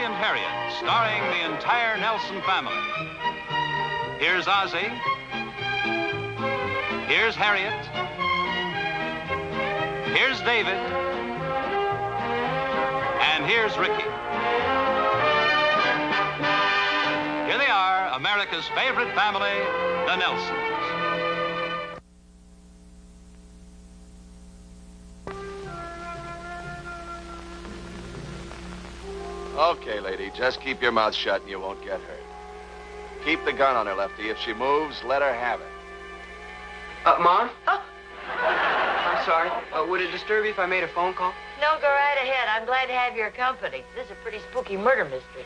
and Harriet, starring the entire Nelson family. Here's Ozzie. Here's Harriet. Here's David. And here's Ricky. Here they are, America's favorite family, the Nelsons. Okay, lady, just keep your mouth shut and you won't get hurt. Keep the gun on her, Lefty. If she moves, let her have it. Mom? Oh. I'm sorry. Would it disturb you if I made a phone call? No, go right ahead. I'm glad to have your company. This is a pretty spooky murder mystery.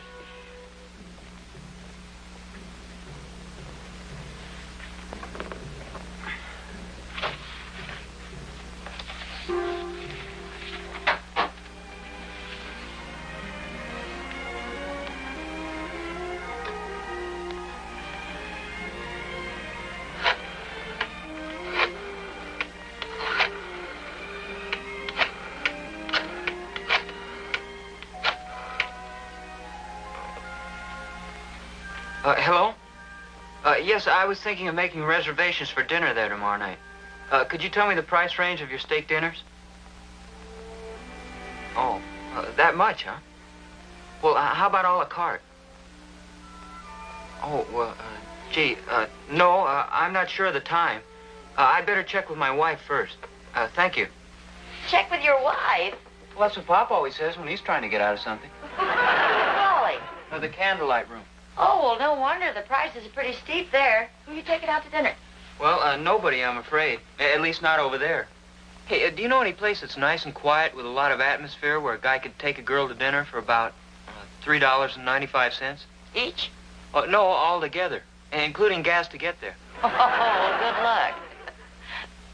Hello? Yes, I was thinking of making reservations for dinner there tomorrow night. Could you tell me the price range of your steak dinners? Oh, that much, huh? Well, how about a la carte? Oh, well, gee, no, I'm not sure of the time. I'd better check with my wife first. Thank you. Check with your wife? Well, that's what Pop always says when he's trying to get out of something. Where are you calling? The candlelight room. Oh, well, no wonder. The prices are pretty steep there. Who are you taking out to dinner? Well, nobody, I'm afraid. At least not over there. Hey, do you know any place that's nice and quiet with a lot of atmosphere where a guy could take a girl to dinner for about $3.95? Each? Oh, no, all together, including gas to get there. Oh, good luck.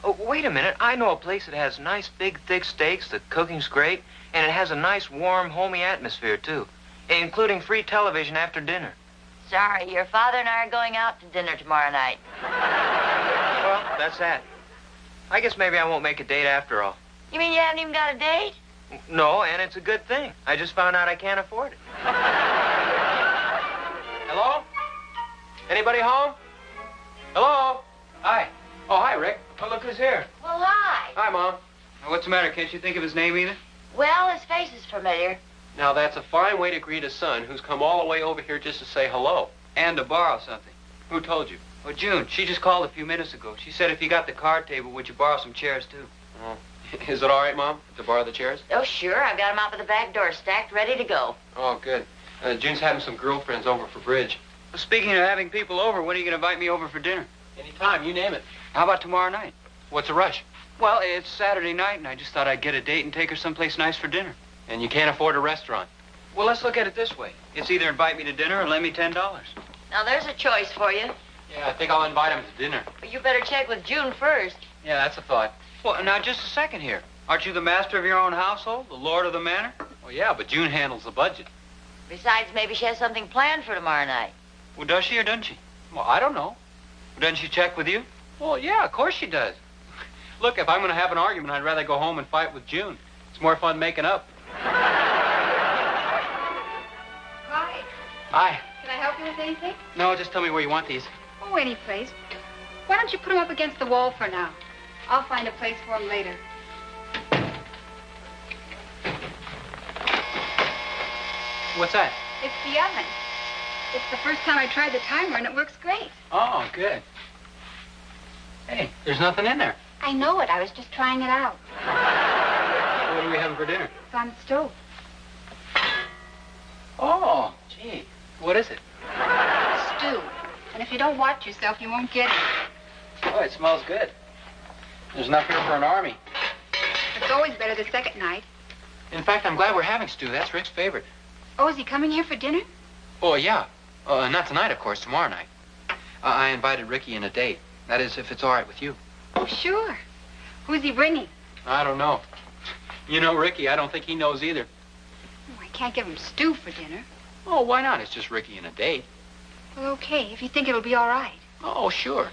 Oh, wait a minute. I know a place that has nice, big, thick steaks, the cooking's great, and it has a nice, warm, homey atmosphere, too, including free television after dinner. Sorry, your father and I are going out to dinner tomorrow night. Well, that's that. I guess maybe I won't make a date after all. You mean you haven't even got a date? No, and it's a good thing. I just found out I can't afford it. Hello? Anybody home? Hello? Hi. Oh, hi, Rick. Oh, look who's here. Well, hi. Hi, Mom. What's the matter? Can't you think of his name either? Well, his face is familiar. Now, that's a fine way to greet a son who's come all the way over here just to say hello. And to borrow something. Who told you? Well, June, she just called a few minutes ago. She said if you got the card table, would you borrow some chairs, too? Oh. Is it all right, Mom, to borrow the chairs? Oh, sure. I've got them out by the back door, stacked, ready to go. Oh, good. June's having some girlfriends over for bridge. Well, speaking of having people over, when are you going to invite me over for dinner? Anytime, you name it. How about tomorrow night? What's the rush? Well, it's Saturday night, and I just thought I'd get a date and take her someplace nice for dinner. And you can't afford a restaurant. Well, let's look at it this way. It's either invite me to dinner or lend me $10. Now, there's a choice for you. Yeah, I think I'll invite him to dinner. But you better check with June first. Yeah, that's a thought. Well, now, just a second here. Aren't you the master of your own household, the lord of the manor? Well, yeah, but June handles the budget. Besides, maybe she has something planned for tomorrow night. Well, does she or doesn't she? Well, I don't know. Well, doesn't she check with you? Well, yeah, of course she does. Look, if I'm going to have an argument, I'd rather go home and fight with June. It's more fun making up. Hi. Hi. Can I help you with anything? No, just tell me where you want these. Oh, any place. Why don't you put them up against the wall for now? I'll find a place for them later. What's that? It's the oven. It's the first time I tried the timer, and it works great. Oh, good. Hey, there's nothing in there. I know it. I was just trying it out. What are we having for dinner? It's on the stove. Oh, gee. What is it? Stew. And if you don't watch yourself, you won't get it. Oh, it smells good. There's enough here for an army. It's always better the second night. In fact, I'm glad we're having stew. That's Rick's favorite. Oh, is he coming here for dinner? Oh, yeah. Not tonight, of course. Tomorrow night. I invited Ricky in a date. That is, if it's all right with you. Oh, sure. Who's he bringing? I don't know. You know Ricky, I don't think he knows either. Oh, I can't give him stew for dinner. Oh, why not? It's just Ricky and a date. Well, okay, if you think it'll be all right. Oh, sure.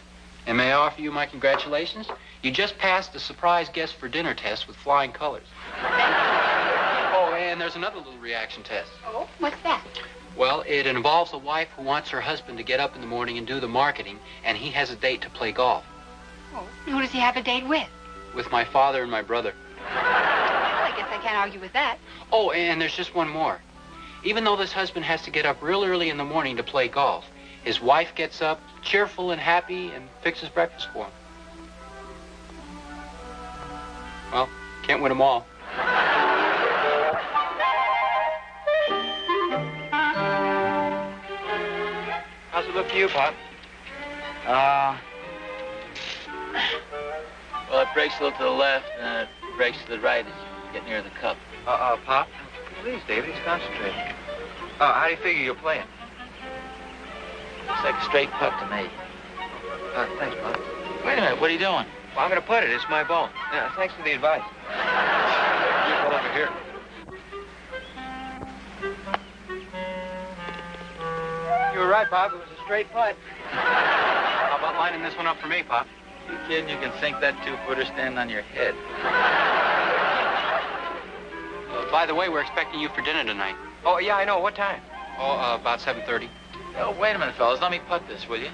And may I offer you my congratulations? You just passed the surprise guest for dinner test with flying colors. Oh, and there's another little reaction test. Oh, what's that? Well, it involves a wife who wants her husband to get up in the morning and do the marketing, and he has a date to play golf. Oh, who does he have a date with? With my father and my brother. Well, I guess I can't argue with that. Oh, and there's just one more. Even though this husband has to get up real early in the morning to play golf, his wife gets up, cheerful and happy, and fixes breakfast for him. Well, can't win them all. How's it look to you, Pop? Well, it breaks a little to the left, and it breaks to the right as you get near the cup. Pop? Please, David, he's concentrating. How do you figure you'll play it? Looks like a straight putt to me. Thanks, Pop. Wait a minute, what are you doing? Well, I'm going to putt it. It's my ball. Yeah, thanks for the advice. You pull over here. You were right, Pop. It was a straight putt. How about lining this one up for me, Pop? You kidding? You can sink that 2-footer standing on your head. By the way, we're expecting you for dinner tonight. Oh, yeah, I know. What time? Oh, about 7:30. Oh, wait a minute, fellas. Let me putt this, will you?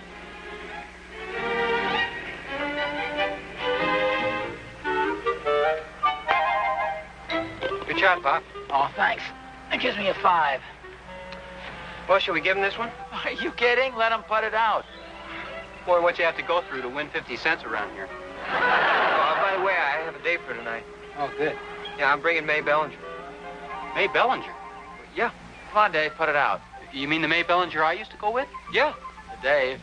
Good shot, Pop. Oh, thanks. That gives me a 5. Well, shall we give him this one? Are you kidding? Let him putt it out. Boy, what you have to go through to win 50 cents around here. Oh, by the way, I have a date for tonight. Oh, good. Yeah, I'm bringing May Bellinger. May Bellinger? Yeah. Come on, Dave, putt it out. You mean the May Bellinger I used to go with? Yeah. Dave.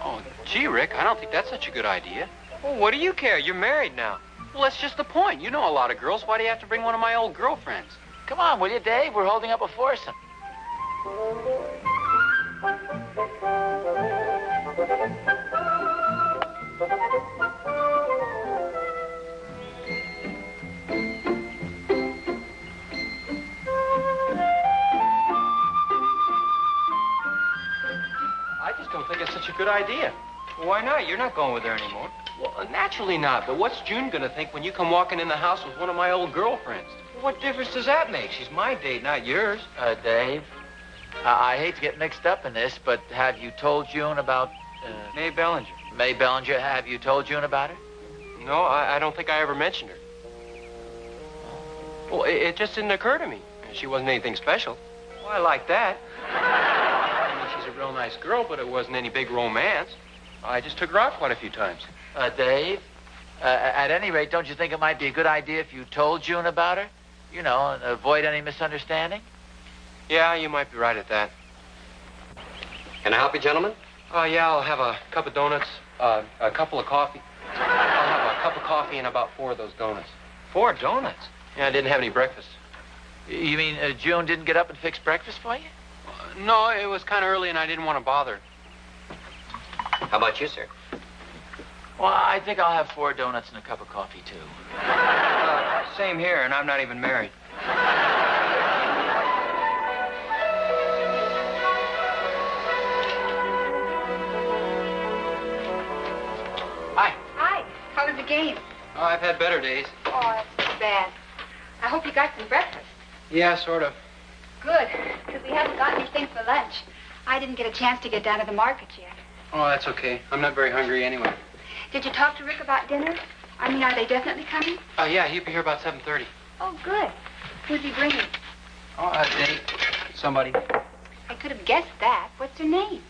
Oh, gee, Rick, I don't think that's such a good idea. Well, what do you care? You're married now. Well, that's just the point. You know a lot of girls. Why do you have to bring one of my old girlfriends? Come on, will you, Dave? We're holding up a foursome. I just don't think it's such a good idea. Well, why not? You're not going with her anymore. Well, naturally not. But what's June going to think when you come walking in the house with one of my old girlfriends? What difference does that make? She's my date, not yours. Dave, I hate to get mixed up in this, but have you told June about, May Bellinger. May Bellinger? Have you told June about her? No, I don't think I ever mentioned her. Well, it just didn't occur to me. She wasn't anything special. Well, I like that. I mean, she's a real nice girl, but it wasn't any big romance. I just took her out quite a few times. Dave, at any rate, don't you think it might be a good idea if you told June about her? You know, and avoid any misunderstanding? Yeah, you might be right at that. Can I help you, gentlemen? Yeah, I'll have a cup of donuts, a couple of coffee. I'll have a cup of coffee and about 4 of those donuts. 4 donuts? Yeah, I didn't have any breakfast. You mean June didn't get up and fix breakfast for you? No, it was kind of early and I didn't want to bother. How about you, sir? Well, I think I'll have 4 donuts and a cup of coffee, too. Same here, and I'm not even married. Hi. Hi. How was the game? Oh, I've had better days. Oh, that's too bad. I hope you got some breakfast. Yeah, sort of. Good, because we haven't got anything for lunch. I didn't get a chance to get down to the market yet. Oh, that's okay. I'm not very hungry anyway. Did you talk to Rick about dinner? I mean, are they definitely coming? Yeah, he'll be here about 7:30. Oh, good. Who's he bringing? Oh, a date. Somebody. I could have guessed that. What's her name?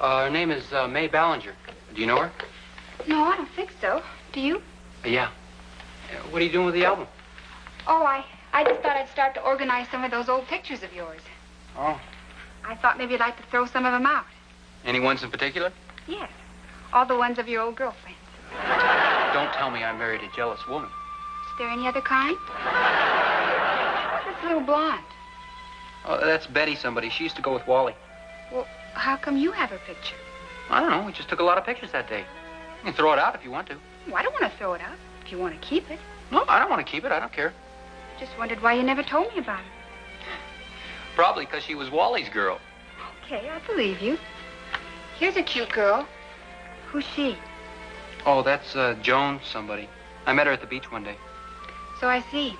Her name is May Ballinger. Do you know her? No, I don't think so. Do you? Yeah. What are you doing with the album? Oh, I just thought I'd start to organize some of those old pictures of yours. Oh. I thought maybe you'd like to throw some of them out. Any ones in particular? Yes. All the ones of your old girlfriend. Don't tell me I married a jealous woman. Is there any other kind? This little blonde. Oh, that's Betty somebody. She used to go with Wally. Well, how come you have her picture? I don't know. We just took a lot of pictures that day. You can throw it out if you want to. Well, I don't want to throw it out. If you want to keep it. No, I don't want to keep it. I don't care. Just wondered why you never told me about her. Probably because she was Wally's girl. Okay, I believe you. Here's a cute girl. Who's she? Oh, that's Joan somebody. I met her at the beach one day. So I see.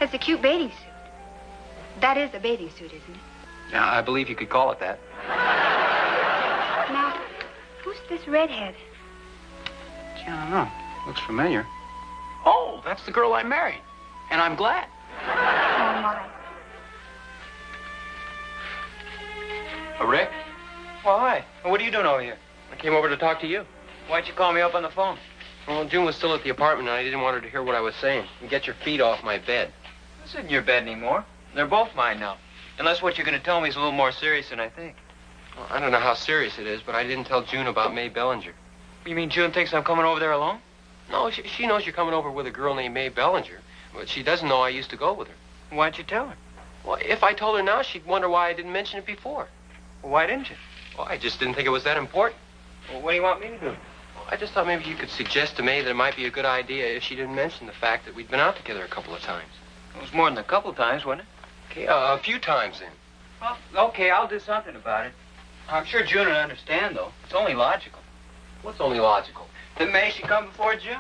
It's a cute bathing suit. That is a bathing suit, isn't it? Yeah, I believe you could call it that. Now, who's this redhead? Gee, I don't know. Looks familiar. Oh, that's the girl I married. And I'm glad. Oh, my. Rick? Well, hi. What are you doing over here? I came over to talk to you. Why'd you call me up on the phone? Well, June was still at the apartment, and I didn't want her to hear what I was saying. And get your feet off my bed. This isn't your bed anymore. They're both mine now. Unless what you're going to tell me is a little more serious than I think. Well, I don't know how serious it is, but I didn't tell June about May Bellinger. You mean June thinks I'm coming over there alone? No, she knows you're coming over with a girl named May Bellinger, but she doesn't know I used to go with her. Why'd you tell her? Well, if I told her now, she'd wonder why I didn't mention it before. Well, why didn't you? Well, I just didn't think it was that important. Well, what do you want me to do? Well, I just thought maybe you could suggest to May that it might be a good idea if she didn't mention the fact that we'd been out together a couple of times. It was more than a couple times, wasn't it? Okay, a few times then. Well, okay, I'll do something about it. I'm sure June will understand, though. It's only logical. What's only logical? That May should come before June.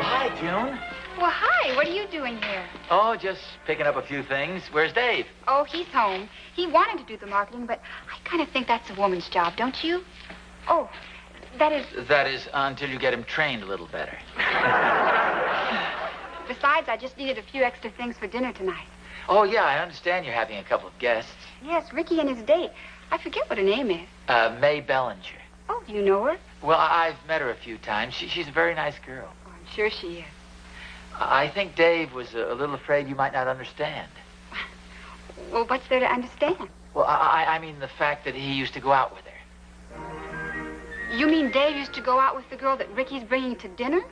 Hi, June. Well, hi. What are you doing here? Oh, just picking up a few things. Where's Dave? Oh, he's home. He wanted to do the marketing, but I kind of think that's a woman's job, don't you? Oh, that is... That is, until you get him trained a little better. Besides, I just needed a few extra things for dinner tonight. Oh, yeah, I understand you're having a couple of guests. Yes, Ricky and his date. I forget what her name is. May Bellinger. Oh, do you know her? Well, I've met her a few times. She's a very nice girl. Oh, I'm sure she is. I think Dave was a little afraid you might not understand. Well, what's there to understand? Well, I mean the fact that he used to go out with her. You mean Dave used to go out with the girl that Ricky's bringing to dinner?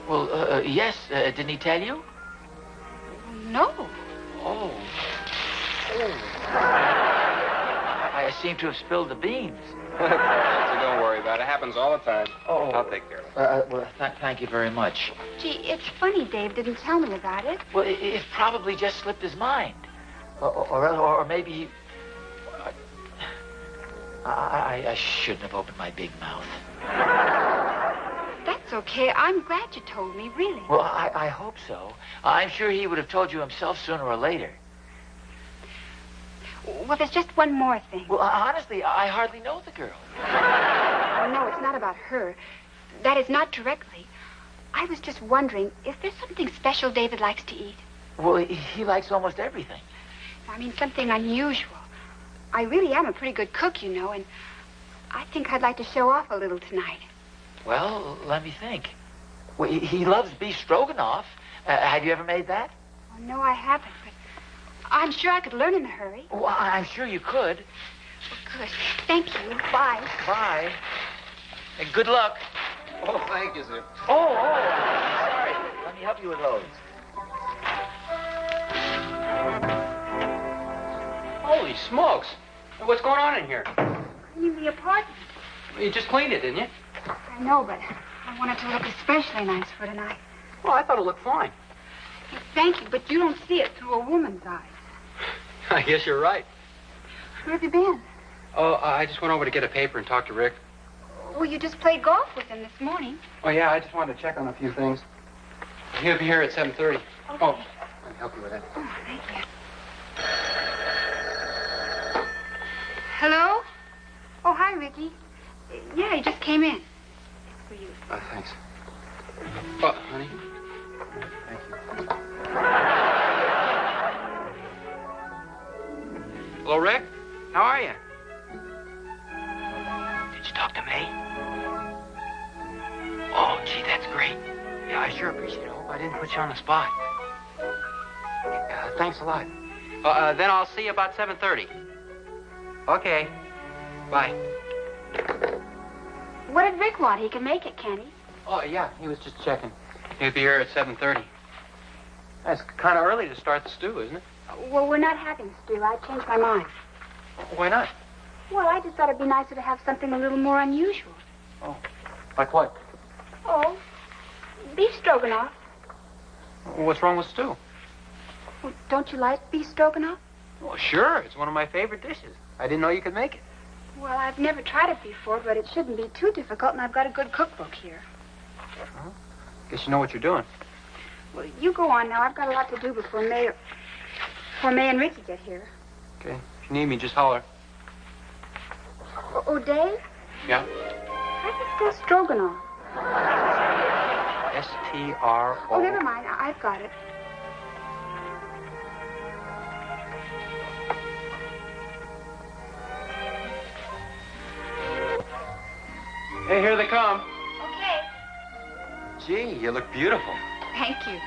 Well, yes. Didn't he tell you? No. Oh. I seem to have spilled the beans. So don't worry about it. It happens all the time. Oh. I'll take care of it. Well, thank you very much. Gee, it's funny Dave didn't tell me about it. Well, it probably just slipped his mind. Or maybe he... I shouldn't have opened my big mouth. That's okay. I'm glad you told me, really. Well, I hope so. I'm sure he would have told you himself sooner or later. Well, there's just one more thing. Well, honestly, I hardly know the girl. Oh, no, it's not about her. That is, not directly. I was just wondering, is there something special David likes to eat? Well, he likes almost everything. I mean, something unusual. I really am a pretty good cook, you know, and I think I'd like to show off a little tonight. Well, let me think. Well, he loves beef stroganoff. Have you ever made that? Oh, no, I haven't, but I'm sure I could learn in a hurry. Well, I'm sure you could. Well, good. Thank you. Bye. Bye. And good luck. Oh, thank you, sir. Oh, sorry. Let me help you with those. Holy smokes. What's going on in here? Cleaning the apartment. You just cleaned it, didn't you? I know, but I want it to look especially nice for tonight. Well, I thought it looked fine. Well, thank you, but you don't see it through a woman's eyes. I guess you're right. Where have you been? Oh, I just went over to get a paper and talk to Rick. Well, you just played golf with him this morning. Oh, yeah, I just wanted to check on a few things. He'll be here at 7:30. Okay. Oh, let me help you with that. Oh, thank you. Hello? Oh, hi, Ricky. Yeah, he just came in. It's for you. Thanks. Oh, honey. Thank you. Hello, Rick? How are you? Did you talk to May? Oh, gee, that's great. Yeah, I sure appreciate it. I hope I didn't put you on the spot. Thanks a lot. Then I'll see you about 7:30. Okay. Bye. What did Rick want? He can make it, can he? Oh, yeah, he was just checking. He'll be here at 7:30. That's kind of early to start the stew, isn't it? Well, we're not having stew. I changed my mind. Why not? Well, I just thought it'd be nicer to have something a little more unusual. Oh, like what? Oh, beef stroganoff. What's wrong with stew? Well, don't you like beef stroganoff? Oh, sure. It's one of my favorite dishes. I didn't know you could make it. Well, I've never tried it before, but it shouldn't be too difficult, and I've got a good cookbook here. Huh? Guess you know what you're doing. Well, you go on now. I've got a lot to do before May and Ricky get here. Okay. If you need me, just holler. Oh, Dave? Yeah? How's this go stroganoff? S-T-R-O... Oh, never mind. I've got it. Hey, here they come. Okay. Gee, you look beautiful. Thank you.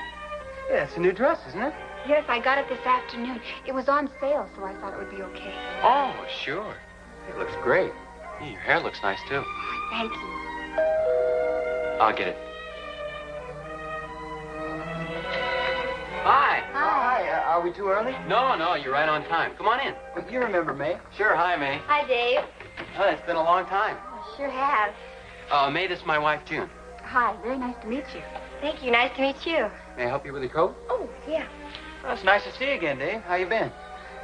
Yeah, it's a new dress, isn't it? Yes, I got it this afternoon. It was on sale, so I thought it would be okay. Oh, sure. It looks great. Hey, your hair looks nice, too. Thank you. I'll get it. Hi. Hi. Are we too early? No, you're right on time. Come on in. Well, you remember May? Sure. Hi, May. Hi, Dave. Oh, it's been a long time. Sure have. May, this is my wife, June. Hi. Very nice to meet you. Thank you. Nice to meet you. May I help you with your coat? Oh, yeah. Well, it's nice to see you again, Dave. How you been?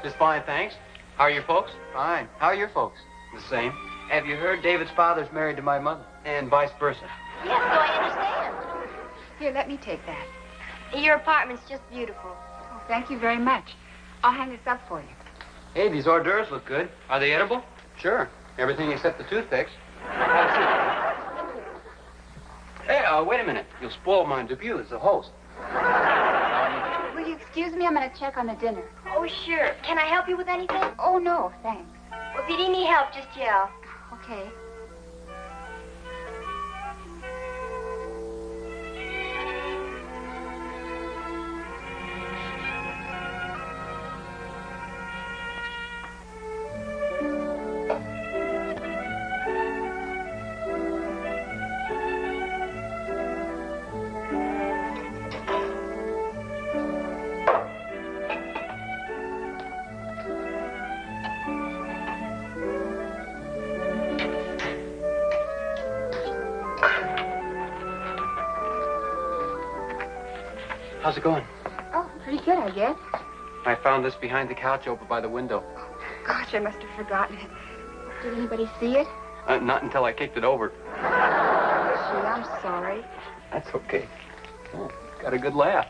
Just fine, thanks. How are your folks? Fine. How are your folks? The same. Have you heard David's father's married to my mother? And vice versa. Yes, so I understand. Here, let me take that. Your apartment's just beautiful. Oh, thank you very much. I'll hang this up for you. Hey, these hors d'oeuvres look good. Are they edible? Sure. Everything except the toothpicks. Hey, wait a minute. You'll spoil my debut as a host. Will you excuse me? I'm going to check on the dinner. Oh, sure. Can I help you with anything? Oh, no, thanks. Well, if you need any help, just yell. Okay. How's it going? Oh, pretty good, I guess. I found this behind the couch over by the window. Gosh, I must have forgotten it. Did anybody see it? Not until I kicked it over. Gee, I'm sorry. That's okay. Oh, got a good laugh.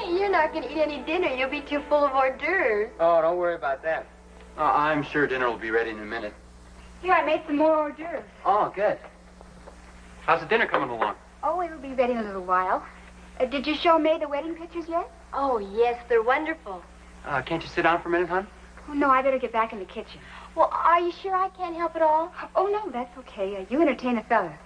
You're not going to eat any dinner. You'll be too full of hors d'oeuvres. Oh, don't worry about that. I'm sure dinner will be ready in a minute. Here, I made some more hors d'oeuvres. Oh, good. How's the dinner coming along? Oh, it'll be ready in a little while. Did you show May the wedding pictures yet? Oh, yes, they're wonderful. Can't you sit down for a minute, hon? Oh, no, I better get back in the kitchen. Well, are you sure I can't help at all? Oh, no, that's okay. You entertain the fellas.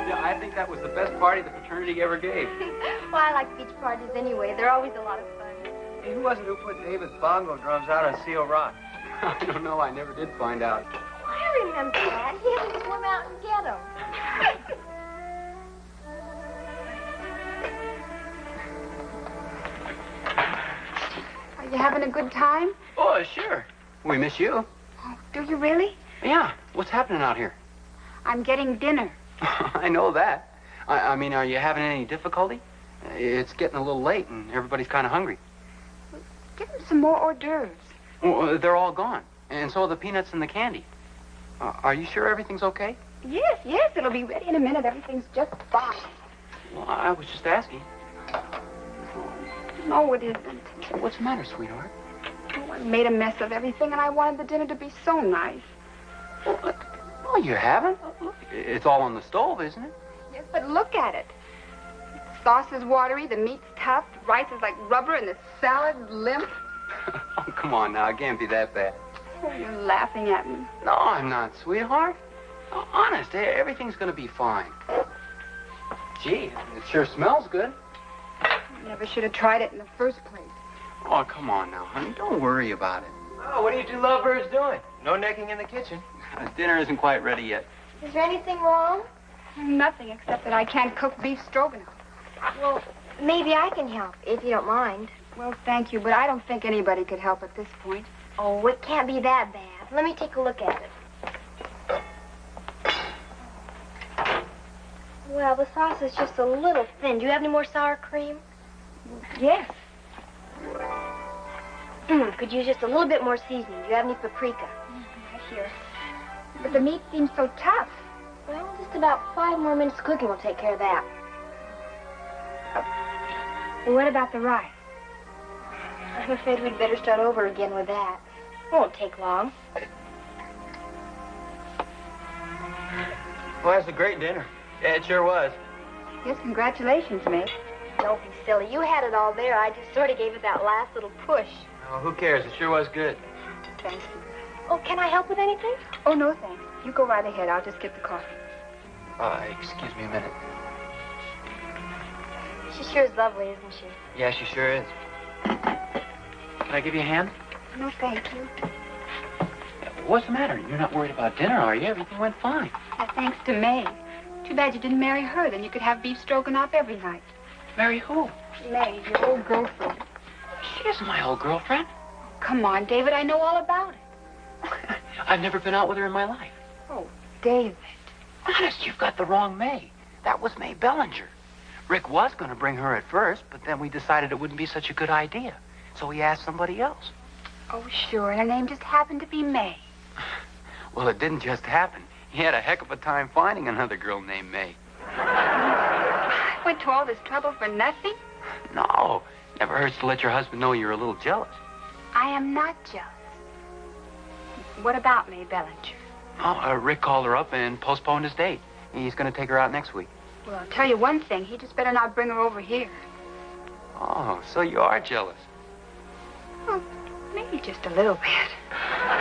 Yeah, I think that was the best party the fraternity ever gave. Well, I like beach parties anyway. They're always a lot of fun. Hey, who was it who put David's bongo drums out on Seal Rock? I don't know. I never did find out. I remember that. He had to swim out and get them. Are you having a good time? Oh, sure. We miss you. Oh, do you really? Yeah. What's happening out here? I'm getting dinner. I know that. I mean, are you having any difficulty? It's getting a little late, and everybody's kind of hungry. Give them some more hors d'oeuvres. Well, they're all gone, and so are the peanuts and the candy. Are you sure everything's okay? Yes, it'll be ready in a minute. Everything's just fine. Well, I was just asking. No, it isn't. What's the matter, sweetheart? Oh, I made a mess of everything, and I wanted the dinner to be so nice. Well, you haven't. It's all on the stove, isn't it? Yes, but look at it. The sauce is watery, the meat's tough, the rice is like rubber, and the salad's limp. Oh, come on now. It can't be that bad. Oh, you're laughing at me. No, I'm not, sweetheart. Oh, honest, everything's going to be fine. Gee, it sure smells good. Never should have tried it in the first place. Oh, come on now, honey. Don't worry about it. Oh, what are you two lovebirds doing? No necking in the kitchen. Dinner isn't quite ready yet. Is there anything wrong? Nothing except that I can't cook beef stroganoff. Well, maybe I can help, if you don't mind. Well, thank you, but I don't think anybody could help at this point. Oh, it can't be that bad. Let me take a look at it. Well, the sauce is just a little thin. Do you have any more sour cream? Yes. Could use just a little bit more seasoning. Do you have any paprika? Right here. But the meat seems so tough. Well, just about 5 more minutes of cooking will take care of that. Well, what about the rice? I'm afraid we'd better start over again with that. Won't take long. Well, that's a great dinner. Yeah, it sure was. Yes, congratulations, May. Don't be silly. You had it all there. I just sort of gave it that last little push. Oh, who cares? It sure was good. Thank you. Oh, can I help with anything? Oh, no, thanks. You go right ahead. I'll just get the coffee. Excuse me a minute. She sure is lovely, isn't she? Yeah, she sure is. Can I give you a hand? No, thank you. What's the matter? You're not worried about dinner, are you? Everything went fine. Thanks to May. Too bad you didn't marry her. Then you could have beef stroganoff every night. Marry who? May, your old girlfriend. She isn't my old girlfriend. Come on, David. I know all about it. I've never been out with her in my life. Oh, David. Honest, you've got the wrong May. That was May Bellinger. Rick was going to bring her at first, but then we decided it wouldn't be such a good idea. So he asked somebody else. Oh, sure. And her name just happened to be May. Well, it didn't just happen. He had a heck of a time finding another girl named May. I went to all this trouble for nothing. No, never hurts to let your husband know you're a little jealous. I am not jealous. What about May Bellinger? Oh, Rick called her up and postponed his date. He's going to take her out next week. Well, I'll tell you one thing. He just better not bring her over here. Oh, so you are jealous. Well, maybe just a little bit.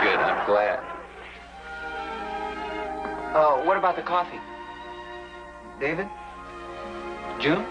Good, I'm glad. What about the coffee? David? June?